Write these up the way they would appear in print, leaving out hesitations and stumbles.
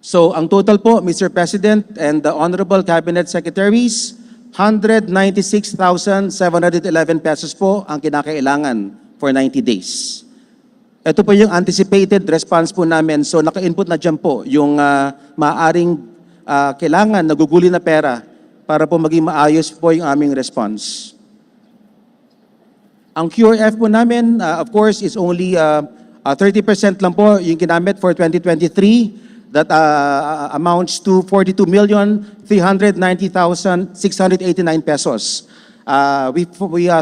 So ang total po, Mr. President and the Honorable Cabinet Secretaries, 196,711 pesos po ang kinakailangan for 90 days. Ito po yung anticipated response po namin. So naka-input na dyan po yung maaaring kailangan, naguguli na pera para po maging maayos po yung aming response. Ang QRF po namin, of course, is only 30% lang po yung ginamit for 2023. That amounts to 42,390,689 pesos. We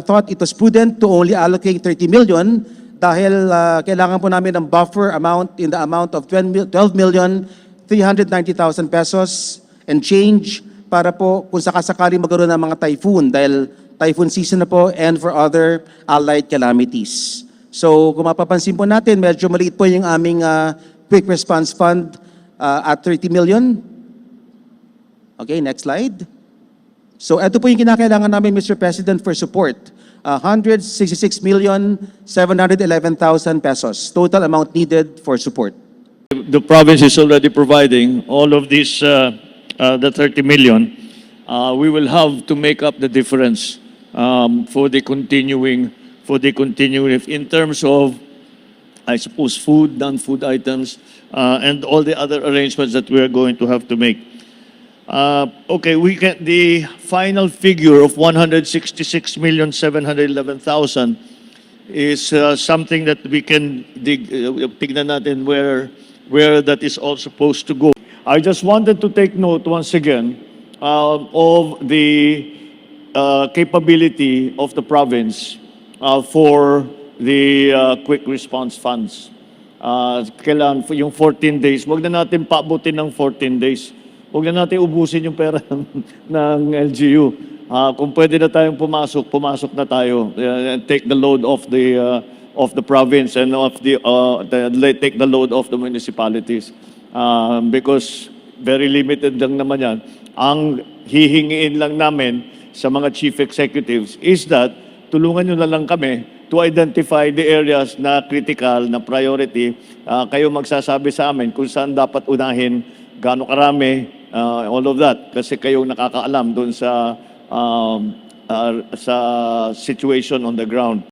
thought it was prudent to only allocate 30 million dahil kailangan po namin ng buffer amount in the amount of 12,390,000 pesos and change para po kung sakasakali magkaroon ng mga typhoon dahil typhoon season na po and for other allied calamities. So kung mapapansin po natin, medyo maliit po yung aming quick response fund at 30 million. Okay, next slide. So ito po yung kinakailangan namin, Mr. President, for support. 166,711,000 pesos. Total amount needed for support. The province is already providing all of this, the 30 million. We will have to make up the difference for the continuing, in terms of, I suppose, food, non-food items, and all the other arrangements that we are going to have to make. Okay, the final figure of 166,711,000 is something that we can tignan natin where that is all supposed to go. I just wanted to take note once again of the capability of the province for the quick response funds. Kailangan yung 14 days, wag na natin paabutin ng 14 days. Wag na natin ubusin yung pera ng LGU. Kung pwede na tayong pumasok na tayo. Take the load of the province and take the load of the municipalities. Because very limited lang naman yan. Ang hihingiin lang namin sa mga chief executives is that tulungan nyo na lang kami to identify the areas na critical, na priority. Kayo magsasabi sa amin kung saan dapat unahin, gaano karami, all of that. Kasi kayo nakakaalam doon sa situation on the ground.